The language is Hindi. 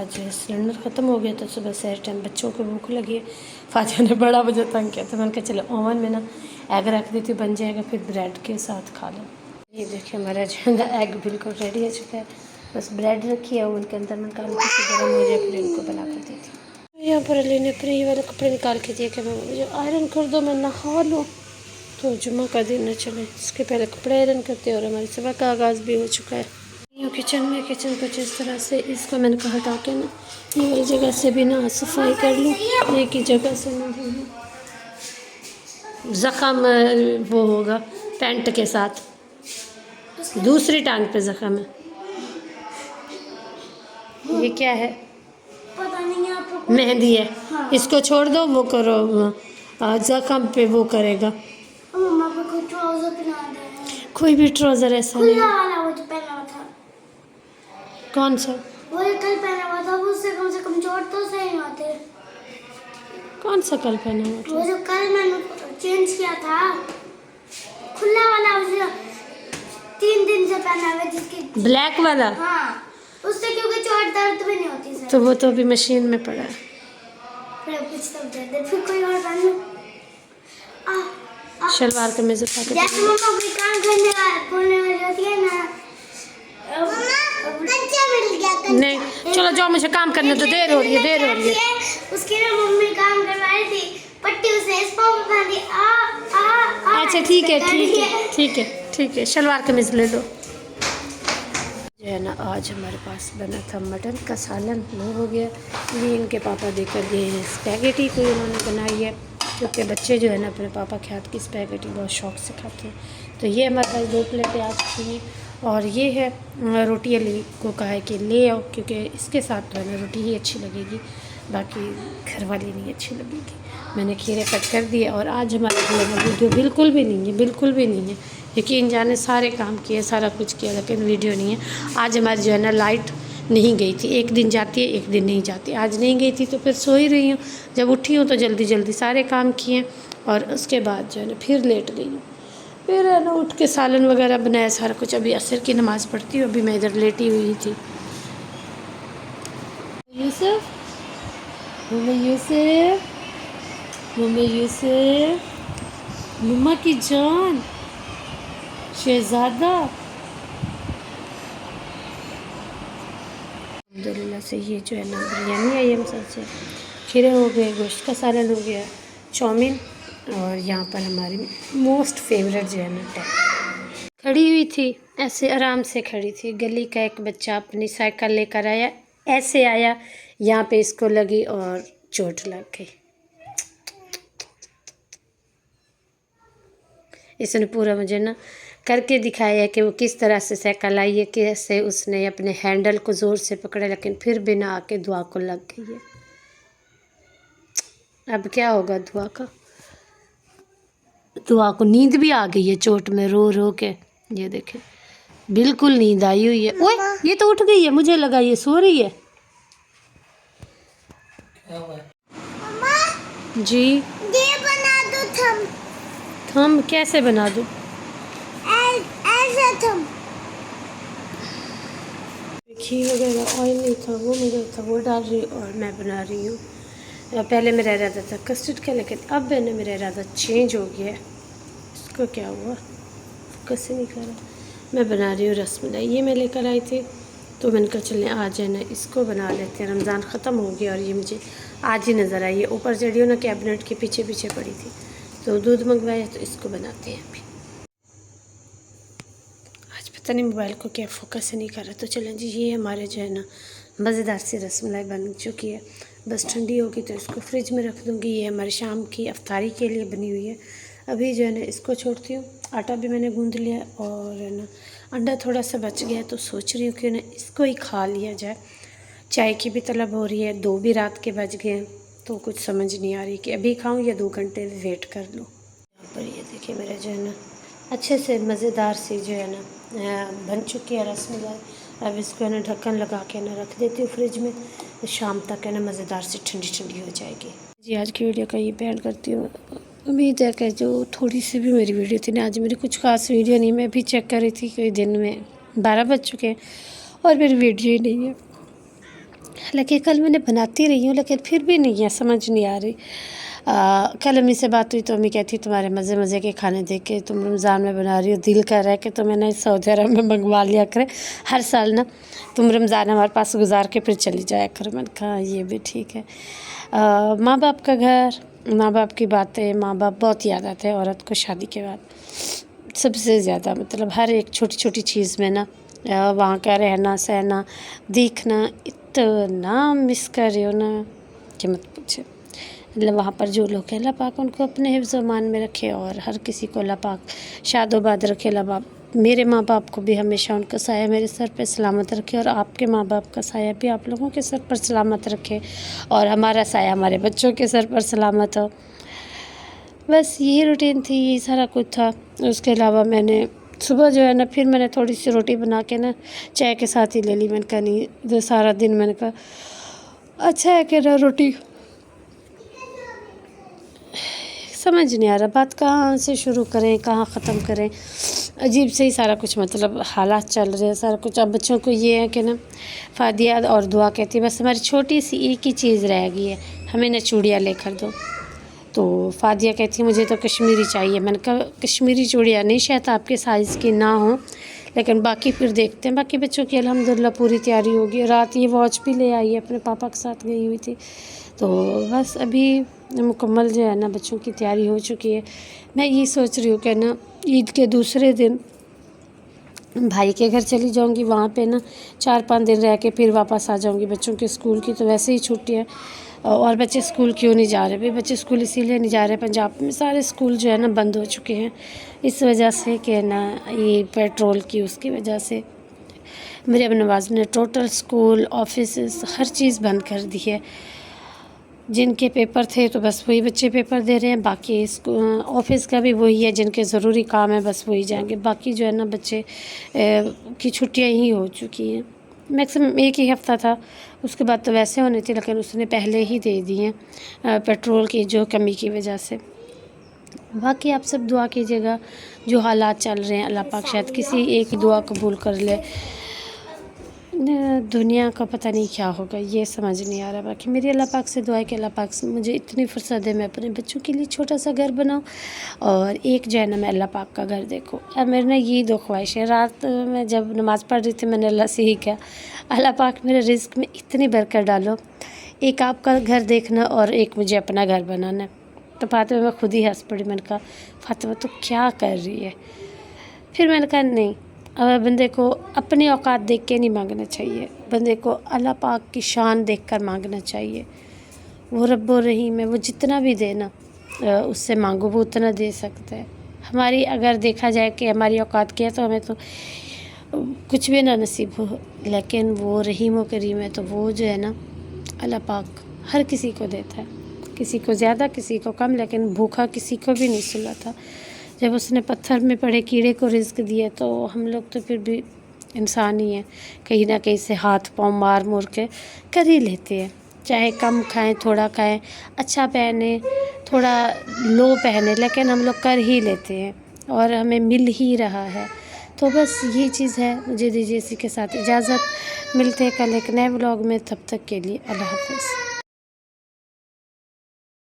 आज सिलेंडर ख़त्म हो गया, तो सुबह से टाइम बच्चों को भूख लगी है। फातिहा ने बड़ा मुझे तंग किया, तो मैंने कहा चलो ओवन में ना एग रख देती हूँ, बन जाएगा, फिर ब्रेड के साथ खा लो। ये देखिए हमारा जो है ना एग बिल्कुल रेडी हो चुका है, बस ब्रेड रखी है ओवन के अंदर। मैंने कहा गर्म हो जाए फिर इनको बना कर देती हूँ। यहाँ पर अली ने फिर ये वाले कपड़े निकाल के दिए कि मैं मुझे आयरन कर दो, मैं नहा लूँ, तो जुम्मा का दिन न चले, इसके पहले कपड़े आयरन करते। और हमारी सुबह का आगाज़ भी हो चुका है। यूँ किचन कुछ इस तरह से, इसको मैंने कहा हटा के ना ये वाली जगह से भी ना सफाई कर लूँ, एक ही जगह से नहीं ज़ख़म वो होगा पैंट के साथ, दूसरी टांग पे ज़ख़म है। ये क्या है? पता नहीं, आपको मेहंदी है। हाँ। इसको छोड़ दो, वो करो, ज़ख़म पे वो करेगा। मम्मा को कोई ट्राउजर पहना दे। कोई भी ट्राउजर ऐसा नहीं। खुला वाला वो जो पहना हुआ था। कौन सा? वो जो कल पहना हुआ था, उससे कम चोट तो सही होते। कौन सा कल पहना हुआ था? वो जो कल मैंने चेंज किया था, खुला वाला, उसने 3 दिन से पहना हुआ, जिसकी ब्लैक वाला। हाँ, उससे क्योंकि चोट दर्द भी नहीं होती सर। तो वो तो अभी मशीन में पड़ा है। फिर कुछ तब दे, फिर कोई और पहन लो। शलवार कमीज उठा के जैसे मम्मा कोई काम करने वाली होती है ना, कच्चा मिल गया। नहीं चलो जाओ, मुझे काम करने तो देर हो रही है। उसकी ना मम्मी काम करवा रही थी, पट्टी उसने इस पाँव पे बांधी। अच्छा ठीक है, शलवार कमीज ले लो। जो है ना आज हमारे पास बना था मटन का सालन, वो हो गया। ये इनके पापा देकर गए हैं स्पैगेटी, कोई उन्होंने बनाई है, क्योंकि बच्चे जो है ना अपने पापा के हाथ की स्पैगेटी बहुत शौक से खाते हैं। तो ये हमारे पास 2 प्लेटें आ चुकी हैं। और ये है रोटी अली को कहा है कि ले आओ, क्योंकि इसके साथ तो है ना रोटी ही अच्छी लगेगी, बाकी घर वाली नहीं अच्छी लगेगी। मैंने खीरे कट कर दिए। और आज हमारे वीडियो बिल्कुल भी नहीं है, यकीन जाने सारे काम किए, सारा कुछ किया, लेकिन वीडियो नहीं है। आज हमारी जो है ना लाइट नहीं गई थी, एक दिन जाती है एक दिन नहीं जाती। आज नहीं गई थी तो फिर सो ही रही हूँ। जब उठी हूँ तो जल्दी सारे काम किए, और उसके बाद जो है ना फिर लेट गई हूँ। फिर है ना उठ के सालन वगैरह बनाया, सारा कुछ। अभी असर की नमाज़ पढ़ती हूँ, अभी मैं इधर लेटी हुई थी। यूसुफ मम्मा की जान, शहजादा। अल्हम्दुलिल्लाह से ये जो है ना बिरयानी आई हम सबसे, खीरे हो गए, गोश्त का सालन हो गया, चाउमीन, और यहाँ पर हमारी मोस्ट फेवरेट जो है ना टैप। खड़ी हुई थी ऐसे, आराम से खड़ी थी। गली का एक बच्चा अपनी साइकिल लेकर आया, ऐसे आया, यहाँ पे इसको लगी और चोट लग गई। इसने पूरा मुझे ना करके दिखाया है कि वो किस तरह से साइकिल आई है, कैसे उसने अपने हैंडल को ज़ोर से पकड़ा, लेकिन फिर भी ना आके दुआ को लग गई है। अब क्या होगा दुआ का? दुआ को नींद भी आ गई है चोट में, रो रो के। ये देखे बिल्कुल नींद आई हुई है। ओए ये तो उठ गई है, मुझे लगा ये सो रही है। जी ये बना दो थम कैसे बना दूँ? ऐसा थम। घी वगैरह ऑयल नहीं था, वो मुझे था, वो डाल रही और मैं बना रही हूँ। पहले मेरा इरादा था कस्टर्ड का, लेकिन अब है ना मेरा इरादा चेंज हो गया है। इसको क्या हुआ, फोकस ही नहीं कर रहा। मैं बना रही हूँ रसमलाई। ये मैं लेकर आई थी, तो मैंने कहा चलें आज है ना इसको बना लेते हैं। रमज़ान ख़त्म हो गया और ये मुझे आज ही नज़र आई है, ऊपर चढ़ी हो ना कैबिनेट के पीछे पड़ी थी, तो दूध मंगवाया, तो इसको बनाते हैं अभी। आज पता नहीं मोबाइल को क्या फोकस ही नहीं कर रहा। तो चलें जी, ये हमारे जो है ना मज़ेदार सी रसमलाई बन चुकी है, बस ठंडी होगी तो इसको फ्रिज में रख दूँगी। ये हमारी शाम की अफ्तारी के लिए बनी हुई है। अभी जो है ना इसको छोड़ती हूँ। आटा भी मैंने गूँध लिया, और है ना अंडा थोड़ा सा बच गया, तो सोच रही हूँ कि ना इसको ही खा लिया जाए। चाय की भी तलब हो रही है, 2 भी रात के बज गए हैं, तो कुछ समझ नहीं आ रही कि अभी खाऊँ या 2 घंटे वेट कर लूँ। यहाँ पर ये देखिए मेरा जो है ना अच्छे से मज़ेदार सी जो है ना बन चुकी है रसमलाई। अब इसको है ना ढक्कन लगा के ना रख देती हूँ फ्रिज में, तो शाम तक है ना मज़ेदार सी ठंडी हो जाएगी। जी आज की वीडियो का ये बैंड करती हूँ। उम्मीद है कि जो थोड़ी सी भी मेरी वीडियो थी ना, आज मेरी कुछ खास वीडियो नहीं, मैं भी चेक कर रही थी कि दिन में 12 बज चुके हैं और मेरी वीडियो ही नहीं है। हालांकि कल मैंने बनाती रही हूँ लेकिन फिर भी नहीं है, समझ नहीं आ रही। कल अम्मी से बात हुई तो अम्मी कहती तुम्हारे मज़े मज़े के खाने देख के तुम रमज़ान में बना रही हो, दिल कर रहा है कि तुम्हें ना सऊदी अरब में मंगवा लिया करे, हर साल ना तुम रमज़ान हमारे पास गुजार के फिर चली जाया करो। मैंने कहा ये भी ठीक है। माँ बाप का घर, माँ बाप की बातें, माँ बाप बहुत याद आते हैं औरत को शादी के बाद सबसे ज़्यादा। मतलब हर एक छोटी छोटी चीज़ में ना वहाँ का रहना सहना देखना इतना मिस कर रही हो ना कि मत पूछे। मतलब वहाँ पर जो लोग हैं अल्लाह पाक उनको अपने हिफ्ज़ मान में रखे और हर किसी को अल्लाह पाक शादोबाद रखे। अल्लाह पाक मेरे माँ बाप को भी हमेशा उनका साया मेरे सर पे सलामत रखे और आपके माँ बाप का साया भी आप लोगों के सर पर सलामत रखे और हमारा साया हमारे बच्चों के सर पर सलामत हो। बस यही रूटीन थी, यही सारा कुछ था। उसके अलावा मैंने सुबह जो है ना फिर मैंने थोड़ी सी रोटी बना के ना चाय के साथ ही ले ली। मैंने कहा नहीं जो सारा दिन, मैंने कहा अच्छा है कि ना रोटी, समझ नहीं आ रहा बात कहाँ से शुरू करें कहाँ ख़त्म करें। अजीब से ही सारा कुछ, मतलब हालात चल रहे हैं सारा कुछ। अब बच्चों को ये है कि ना फादिया और दुआ कहती है बस हमारी छोटी सी एक ही चीज़ रह गई है, हमें ना चूड़ियाँ लेकर दो। तो फादिया कहती है मुझे तो कश्मीरी चाहिए। मैंने कहा कश्मीरी चूड़ियाँ नहीं, शायद आपके साइज़ की ना हो, लेकिन बाकी फिर देखते हैं। बाकी बच्चों की अल्हम्दुलिल्लाह पूरी तैयारी होगी। रात ये वॉच भी ले आई है, अपने पापा के साथ गई हुई थी। तो बस अभी मुकम्मल जो है ना बच्चों की तैयारी हो चुकी है। मैं ये सोच रही हूँ कि ना ईद के दूसरे दिन भाई के घर चली जाऊंगी, वहाँ पे ना 4-5 दिन रह के फिर वापस आ जाऊंगी। बच्चों के स्कूल की तो वैसे ही छुट्टी है और बच्चे स्कूल क्यों नहीं जा रहे भाई, बच्चे स्कूल इसीलिए नहीं जा रहे, पंजाब में सारे स्कूल जो है ना बंद हो चुके हैं इस वजह से कि ना ये पेट्रोल की उसकी वजह से। मरियम नवाज़ ने टोटल स्कूल ऑफिस हर चीज़ बंद कर दी है। जिनके पेपर थे तो बस वही बच्चे पेपर दे रहे हैं, बाकी ऑफिस का भी वही है, जिनके ज़रूरी काम है बस वही जाएंगे। बाकी जो है ना बच्चे की छुट्टियां ही हो चुकी हैं। मैक्सिमम एक ही हफ़्ता था, उसके बाद तो वैसे होनी थी लेकिन उसने पहले ही दे दी हैं पेट्रोल की जो कमी की वजह से। बाकी आप सब दुआ कीजिएगा, जो हालात चल रहे हैं अल्लाह पाक शायद किसी एक दुआ कबूल कर ले। दुनिया का पता नहीं क्या होगा, ये समझ नहीं आ रहा। बाकी मेरी अल्लाह पाक से दुआ है कि अल्लाह पाक से मुझे इतनी फुर्सत दे मैं अपने बच्चों के लिए छोटा सा घर बनाऊँ और एक जो है ना मैं अल्लाह पाक का घर देखूँ। अब मेरे ना ये 2 ख्वाहिश है। रात में जब नमाज़ पढ़ रही थी मैंने अल्लाह से ही कहा अल्लाह पाक मेरे रिज़्क़ में इतनी बरकत डालो, एक आपका घर देखना और एक मुझे अपना घर बनाना। तो फातिमा मैं खुद ही हंस पड़ी। मैंने कहा फातिमा तो क्या कर रही है। फिर मैंने कहा नहीं, अब बंदे को अपनी औकात देख के नहीं मांगना चाहिए, बंदे को अल्लाह पाक की शान देखकर मांगना चाहिए। वो रब्बो रहीम है, वो जितना भी देना उससे मांगो वो उतना दे सकता है। हमारी अगर देखा जाए कि हमारी औकात क्या है तो हमें तो कुछ भी ना नसीब हो, लेकिन वो रहीम व करीम है तो वो जो है ना अल्लाह पाक हर किसी को देता है, किसी को ज़्यादा किसी को कम, लेकिन भूखा किसी को भी नहीं सुलाता। जब उसने पत्थर में पड़े कीड़े को रिज़्क़ दिया तो हम लोग तो फिर भी इंसान ही हैं, कहीं ना कहीं से हाथ पाँव मार मुर के कर ही लेते हैं। चाहे कम खाएं थोड़ा खाएं, अच्छा पहने थोड़ा लो पहने, लेकिन हम लोग कर ही लेते हैं और हमें मिल ही रहा है। तो बस यही चीज़ है। मुझे दीजिए इसी के साथ इजाज़त, मिलते हैं कल एक नए व्लॉग में, तब तक के लिए अल्लाह हाफ़िज़।